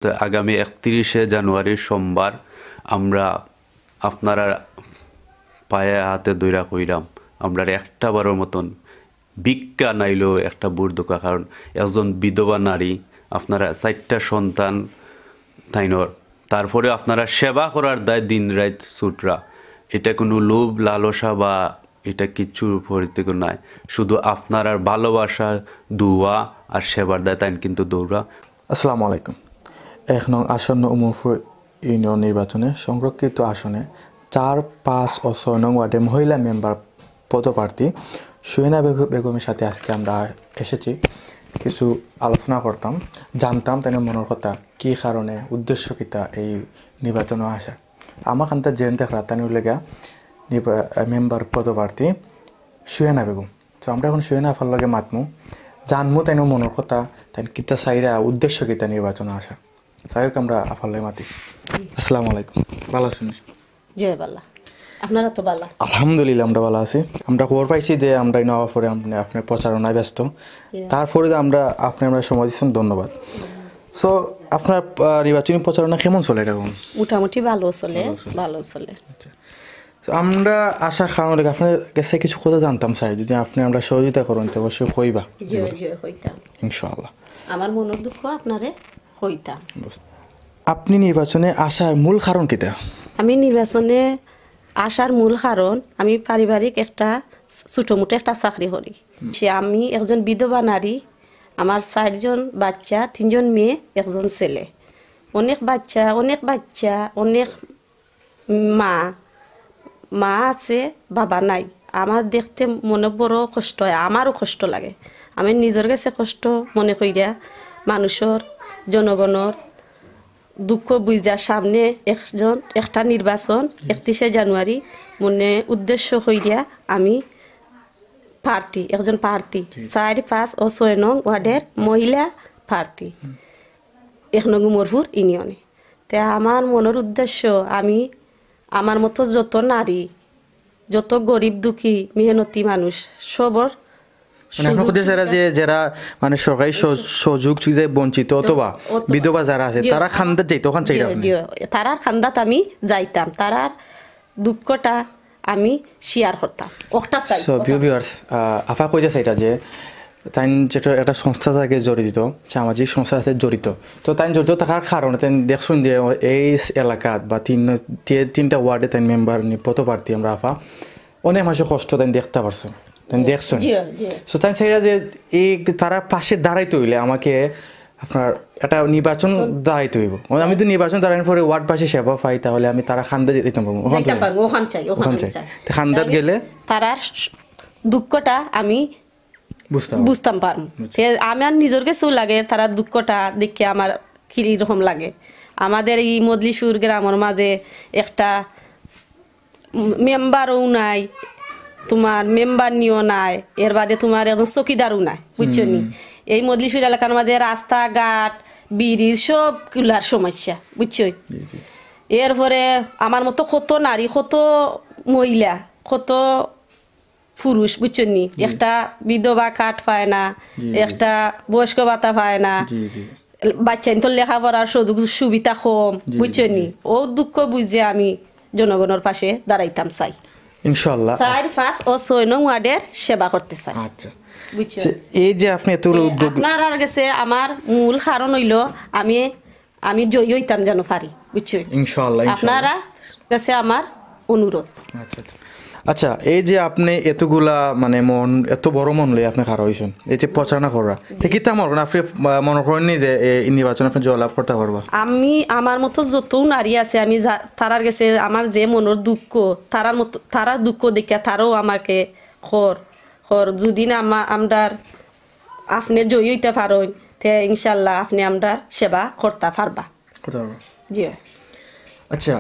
তো আগামী 31শে জানুয়ারি সোমবার আমরা আপনারা পায়ে হাতে দইরা কইরাম আমরা একটা বারের মতন ভিক্ষা নাইলেও একটা বুর্দুকা, কারণ একজন বিধবা নারী, আপনারা 4টা সন্তান তাইনর, তারপরে আপনারা সেবা করার দায় দিন রাত ছুটরা। এটা কোনো লোভ লালসা বা এটা কিচ্ছুর পরিতে নাই, শুধু আপনার আর ভালোবাসা, দুয়া আর সেবার দায় তাই কিন্তু দৌড়া। আসসালামু আলাইকুম। 1 নং আসন্ন উমরপুর ইউনিয়ন নির্বাচনে সংরক্ষিত আসনে 4, 5 ও 6 নং ওয়ার্ডে মহিলা মেম্বার পদপ্রার্থী সুয়েনা বেগমের সাথে আজকে আমরা এসেছি কিছু আলোচনা করতাম, জানতাম তাই মনের কথা কী কারণে উদ্দেশ্য কিতা এই নির্বাচনে আসা। আমার খানটা জেনে দেখরা তাই লেগা মেম্বার পদপ্রার্থী সুয়েনা বেগম। তো আমরা এখন সুয়েনা আফার লগে মাতমু, জানমু তাই মনের কথা, তাই কিতা চাইরা উদ্দেশ্য কিতা নির্বাচনে আসা। যাই হোক আমরা আফার লগে মাতি। আসসালামু আলাইকুম, ভালো আছেন? জয় বাল্লা, আপনারা তো বাল্লা? আলহামদুলিল্লাহ আমরা ভালো আছি। আমরা খবর পাইছি যে আমরা নেওয়ার পরে আপনার প্রচারণায় ব্যস্ত, তারপরে আমরা সময় দিচ্ছেন, ধন্যবাদ। সো আপনার নির্বাচনী প্রচারণা কেমন চলে এখন? মোটামুটি ভালো চলে, ভালো চলে। আমরা আসার কারণ আপনার কাছে কিছু কথা জানতাম চাই, যদি আপনি আমরা সহযোগিতা করেন তো অবশ্যই কইবা। ইনশাআল্লাহ। আমার মনের দুঃখ আপনারে হইতাম। আপনি নির্বাচনে আসার মূল কারণ কিটা? আমি নির্বাচনে আসার মূল কারণ, আমি পারিবারিক একটা ছোটোমোটো একটা চাকরি করি। সে আমি একজন বিধবা নারী, আমার 4 জন বাচ্চা, 3 জন মেয়ে, 1 জন ছেলে। অনেক বাচ্চা, অনেক মা আছে, বাবা নাই। আমার দেখতে মনে বড় কষ্ট হয়, আমারও কষ্ট লাগে। আমি নিজের কাছে কষ্ট মনে করিয়া মানুষের, জনগণের দুঃখ বুঝার সামনে একটা নির্বাচন 31শে জানুয়ারি মনে উদ্দেশ্য হইয়া আমি একজন প্রার্থী 4, 5 ও 6 নং ওয়ার্ডের মহিলা প্রার্থী 1 নং উমরপুর ইউনিয়নে। তে আমার মনের উদ্দেশ্য, আমি আমার মতো যত নারী, যত গরিব দুঃখী মেহনতি মানুষ সবর যারা মানে সরকারি সুযোগ বঞ্চিত অথবা বিধবা যারা আছে তারা খান্দাত যাইতো, তারার খান্দাত আমি যাইতাম, তারার দুঃখটা আমি শেয়ার করতাম। আফা কইতে চাইটা যে তাই যেটা একটা সংস্থা থাকে জড়িত, সামাজিক সংস্থার সাথে জড়িত, তো তাই জড়িত থাকার কারণে তাই দেখছেন যে এই এলাকাত বা 3টা ওয়ার্ডে তাই মেম্বার পদপ্রার্থী আমরা আফা অনেক মানুষের কষ্ট তাই দেখতে পারছো, দেখছেন। সো তাই সেইটা যে এই তারা পাশে দাঁড়াইতে হইলে আমাকে আপনার একটা নির্বাচন দাঁড়াইতে হইব। আমি তো নির্বাচন দাঁড়ানোর পরে ওয়ার্ড পাশে সেবা পাই, তাহলে আমি তারা খান্দাত যেতে পারবো, খান্দাত গেলে তারার দুঃখটা আমি বুঝতাম পারবো। আমার নিজের কাছেও লাগে তারা দুঃখটা দেখে আমার কিরকম লাগে। আমাদের এই মদলিশুর গ্রামের মাঝে একটা মেম্বারও নাই, তোমার মেম্বার নিও নাই, এর বাদে তোমার একজন চকিদারও নাই, বুঝছো নি। এই মদলিশুর এলাকার মাঝে রাস্তাঘাট, ব্রিজ সবগুলার সমস্যা, বুঝছো। এরপরে আমার মতো কত নারী, কত মহিলা, কত পুরুষ, বুঝছো নি, একটা বিধবা কাঠ পায় না, একটা বয়স্ক ভাতা পায় না, বাচ্চা তো লেখাপড়ার সুবিধা কম, বুঝছো নি। ও দুঃখ বুঝে আমি জনগণের পাশে দাঁড়াইতাম চাই, ইনশাআল্লাহ। 4, 5 ও 6 নং ওয়ার্ডের সেবা করতে চাই। আচ্ছা, এই যে আপনি এতগুলো উদ্যোগ, আপনার কাছে আমার মূল কারণ হইল আমি জয়ী হইতাম যেন পারি, বুঝছো। ইনশাআল্লাহ আপনারা কাছে আমার অনুরোধ। আচ্ছা, এই যে আপনি এতগুলা মানে এত বড় মন লই আপনি খারাপ হয়েছেন, এই যে প্রচারণা করা কিতা মনে আপনি মনে করেন নি যে এই নির্বাচন আপনি জয়লাভ করতে পারবা? আমি আমার মতো যত নারী আছে, আমি তারার কাছে আমার যে মনের দুঃখ, তারার দুঃখ দেখে তারাও আমাকে যদি না আমরা আপনি জয়ী হইতে পারেন, তে ইনশাল্লাহ আপনি আমরা সেবা করতে পারবা। জি। আচ্ছা,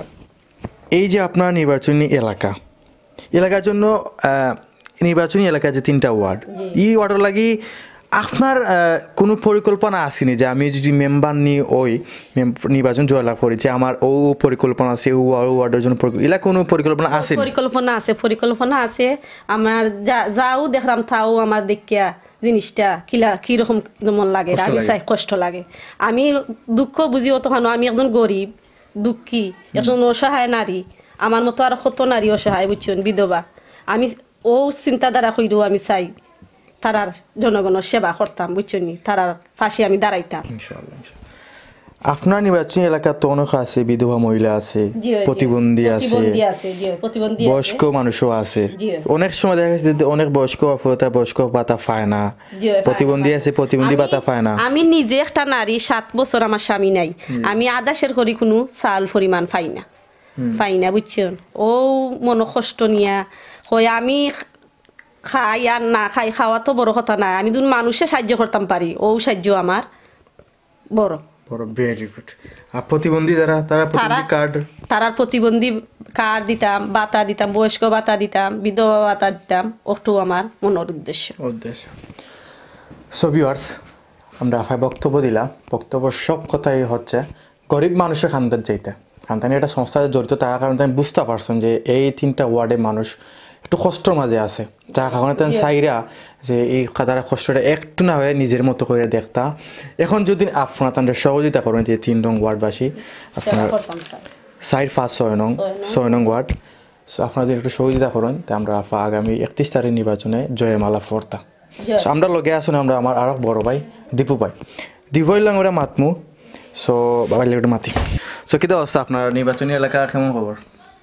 এই যে আপনার নির্বাচনী এলাকার জন্য নির্বাচনী এলাকা যে 3টা ওয়ার্ড, এই ওয়ার্ডের লাগি আপনার কোনো পরিকল্পনা আসেনি যে আমি যদি মেম্বার নিয়ে ওই নির্বাচন জয়লাভ করি, যে আমার ও পরিকল্পনা আছে ও ওয়ার্ডের জন্য এলা কোনো পরিকল্পনা আছে? পরিকল্পনা আছে। আমার যাও দেখলাম তাও আমার দেখিয়া জিনিসটা কিরকম যেমন লাগে কষ্ট আমি লাগে। চাই কষ্ট লাগে আমি দুঃখ বুঝি অতখানো আমি একজন গরিব দুঃখী একজন অসহায় নারী আমার মতো আর কত নারী অসহায় বুঝছেন বিধবা আমি ও চিন্তাধারা কইরও আমি চাই তারার জনগণের সেবা করতাম বুঝছেন তারার ফাঁসি আমি দাঁড়াইতাম ইনশাআল্লাহ আপনার নির্বাচনী এলাকা তো অনেক আছে বিধবা মহিলা আছে জি, জি। প্রতিবন্ধী আছে প্রতিবন্ধী আছে জি প্রতিবন্ধী আছে বয়স্ক মানুষও আছে জি। অনেক সময় দেখা যাচ্ছে যে অনেক বয়স্ক অপরতা বয়স্ক ভাতা পায় না জি, পায় না, প্রতিবন্ধী পায় না। আছে প্রতিবন্ধী ভাতা পায় না আমি নিজে একটা নারী 7 বছর আমার স্বামী নাই আমি আদাসের করি কোনো চাল পরিমাণ পাই না বুঝছেন ও মনো কষ্ট নিয়া হয় আমি খাই আর না খাই খাওয়া তো বড় কথা না আমি দুন মানুষে সাহায্য করতাম পারি ও সাহায্য আমার বড় বড় ভেরি গুড আর প্রতিবন্ধী যারা তারা প্রতিবন্ধী কার্ড তারার প্রতিবন্ধী কার্ড দিতাম বাতা দিতাম বয়স্ক বাতা দিতাম বিধবা বাতা দিতাম ওটু আমার মনের উদ্দেশ্য সো ভিউয়ার্স আমরা আফায় বক্তব্য দিলাম বক্তব্য সব কথাই হচ্ছে গরিব মানুষের খানদান চাইতে খানদানি একটা সংস্থায় জড়িত থাকার কারণে আমি বুঝতে পারছেন যে এই 3টা ওয়ার্ডে মানুষ একটু কষ্টর মাঝে আছে যার কারণে তার চাইরা যে এই তারা কষ্টটা একটু না হয়ে নিজের মতো করে দেখতা এখন যদি আপনারা তাদের সহযোগিতা করেন যে 3 নং ওয়ার্ডবাসী আপনার 4, 5, 6 নং ওয়ার্ড সো আপনারা যদি একটু সহযোগিতা করেন তা আমরা আগামী 31 তারিখ নির্বাচনে জয়ের মালা ফোরতা সো আমরা লগে আসুন আমরা আমার আরো বড় ভাই দীপু ভাই আমরা মাতমু সো বাবা লেগে মাতি সো কি অবস্থা আপনার নির্বাচনী এলাকা কেমন খবর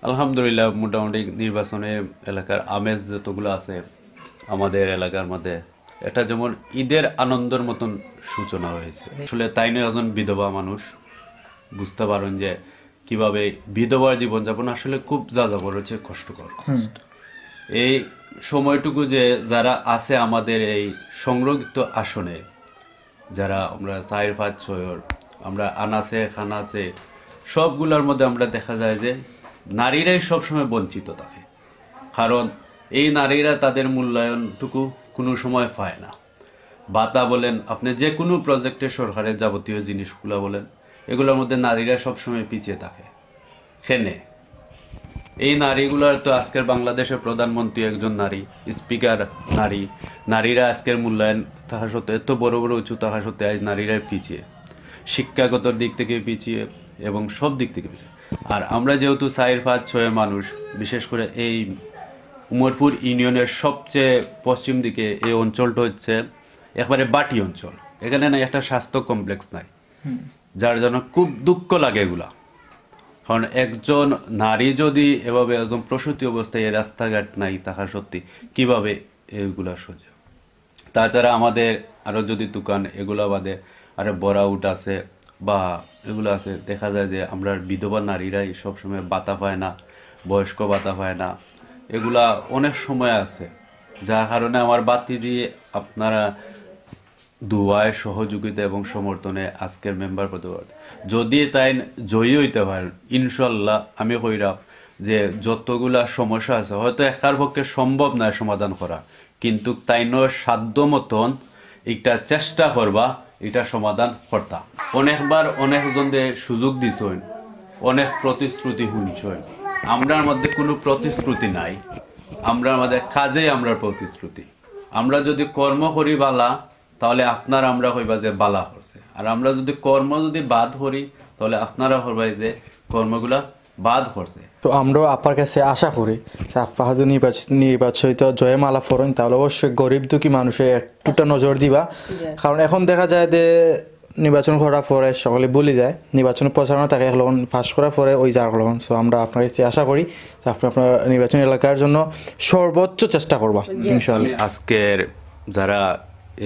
আলহামদুলিল্লাহ মোটামুটি নির্বাচনে এলাকার আমেজ যতগুলো আছে আমাদের এলাকার মধ্যে এটা যেমন ঈদের আনন্দের মতন সূচনা হয়েছে আসলে তাই নয় একজন বিধবা মানুষ বুঝতে পারেন যে কিভাবে বিধবার জীবনযাপন আসলে খুব যাযাবর হচ্ছে কষ্টকর এই সময়টুকু যে যারা আছে আমাদের এই সংরক্ষিত আসনে যারা আমরা 4, 5, 6 আমরা আনাচে খানাচে সবগুলোর মধ্যে আমরা দেখা যায় যে নারীরাই সবসময় বঞ্চিত থাকে কারণ এই নারীরা তাদের মূল্যায়নটুকু কোনো সময় পায় না বাতা বলেন আপনি যে কোনো প্রজেক্টে সরকারের যাবতীয় জিনিসগুলো বলেন এগুলোর মধ্যে নারীরা সবসময় পিছিয়ে থাকে কেনে এই নারীগুলোর তো আজকের বাংলাদেশের প্রধানমন্ত্রী একজন নারী স্পিকার নারীরা আজকের মূল্যায়ন থাকা সত্ত্বেও এত বড় বড় উঁচু থাকা সত্ত্বেও আজ নারীরাই পিছিয়ে শিক্ষাগত দিক থেকে পিছিয়ে এবং সব দিক থেকে পিছিয়ে আর আমরা যেহেতু 4, 5, 6 মানুষ বিশেষ করে এই উমরপুর ইউনিয়নের সবচেয়ে পশ্চিম দিকে এই অঞ্চলটা হচ্ছে একবারে বাটি অঞ্চল এখানে না একটা স্বাস্থ্য কমপ্লেক্স নাই যার জন্য খুব দুঃখ লাগে এগুলা কারণ একজন নারী যদি এভাবে একজন প্রসূতি অবস্থায় রাস্তাঘাট নাই তাহা সত্যি কিভাবে এগুলা সহ্য তাছাড়া আমাদের আরো যদি দোকান এগুলা বাদে আরো বড়া উট আছে বা এগুলো আছে দেখা যায় যে আমরা বিধবা নারীরাই সবসময় বাতা পায় না বয়স্ক বাতা পায় না এগুলা অনেক সময় আছে যার কারণে আমার বাতিজি আপনারা দুয়ায় সহযোগিতা এবং সমর্থনে আজকের মেম্বার পদে যদি তাই জয়ী হইতে পারেন ইনশাল্লাহ আমি কইরাম যে যতগুলা সমস্যা আছে হয়তো একার পক্ষে সম্ভব নয় সমাধান করা কিন্তু তাইনো সাধ্য মতন একটা চেষ্টা করবা এটা সমাধান করতাম অনেকবার অনেকজনদের সুযোগ দিছেন অনেক প্রতিশ্রুতি শুনছেন আমরার মধ্যে কোনো প্রতিশ্রুতি নাই আমরার মধ্যে কাজেই আমরা প্রতিশ্রুতি আমরা যদি কর্ম করি বালা তাহলে আপনারা আমরা হইবা যে বালা করছে আর আমরা যদি কর্ম যদি বাদ করি তাহলে আপনারা হইবাই যে কর্মগুলা বাদ করছে তো আমরাও আপার কাছে আশা করি যে আপা যদি নির্বাচিত জয়মালা ফরেন তাহলে অবশ্যই গরিব দুঃখী মানুষের একটুটা নজর দিবা কারণ এখন দেখা যায় যে নির্বাচন করার পরে সকলে বলে যায় নির্বাচনের প্রচারণা তাকে এখন ফাঁস করার পরে ওই যার হন সো আমরা আপনার কাছে আশা করি যে আপনি আপনার নির্বাচন এলাকার জন্য সর্বোচ্চ চেষ্টা করবা ইনশাআল্লাহ আজকের যারা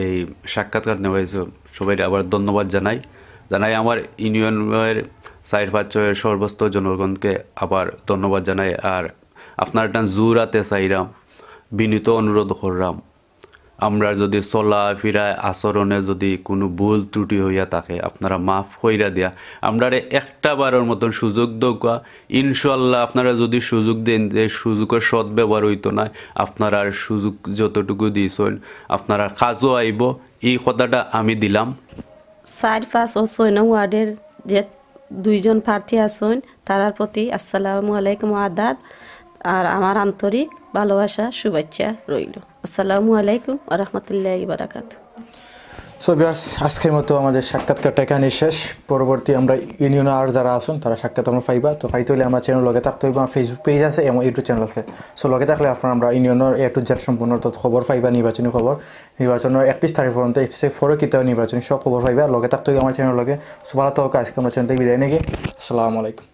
এই সাক্ষাৎকার নেওয়া হয়েছে সবাই আবার ধন্যবাদ জানাই আমার ইউনিয়নের 4, 5, 6 সর্বস্ত জনগণকে আবার ধন্যবাদ জানাই আর আপনার একটা জোরাতে চাইরাম বিনীত অনুরোধ করলাম আমরা যদি চলা ফিরায় আচরণে যদি কোনো ভুল ত্রুটি হইয়া থাকে আপনারা মাফ কইরা দিয়া আমরা একটা বারের মতন সুযোগ দৌকা ইনশাল্লাহ আপনারা যদি সুযোগ দেন যে সুযোগের সদ্ব্যবহার হইতো না আপনারা সুযোগ যতটুকু দিয়েছেন আপনারা কাজও আইব এই কথাটা আমি দিলাম 4, 5 ও 6 নং ওয়ার্ডের যে 2 জন প্রার্থী আছেন তার প্রতি আসসালামু আলাইকুম আদাব আর আমার আন্তরিক ভালোবাসা শুভেচ্ছা রইল। আসসালামু আলাইকুম ওয়া রাহমাতুল্লাহি ওয়া বারাকাতুহু। সো ভিউয়ার্স, আজকের মতো আমাদের সাক্ষাৎকারটা এখানে শেষ। পরবর্তী আমরা ইউনিয়নে আর যারা আছেন তারা সাক্ষাৎ আমরা পাইবা। তো পাইতে হলে আমরা চ্যানেল লগে থাকতে হইব। আমার ফেসবুক পেজ আছে এবং ইউটিউব চ্যানেল আছে। সো লগে থাকলে আপনারা আমরা ইউনিয়নের A to Z সম্পূর্ণ খবর পাইবা, নির্বাচনী খবর, নির্বাচনের 31 তারিখ পর্যন্ত 31 কিতা নির্বাচনী সব খবর পাইবা। লগে থাকতে হইব আমার চ্যানেল লগে। সো ভালো থাকো। আজকে আমরা চ্যানেল থেকে বিদায় নিয়ে আসসালামু আলাইকুম।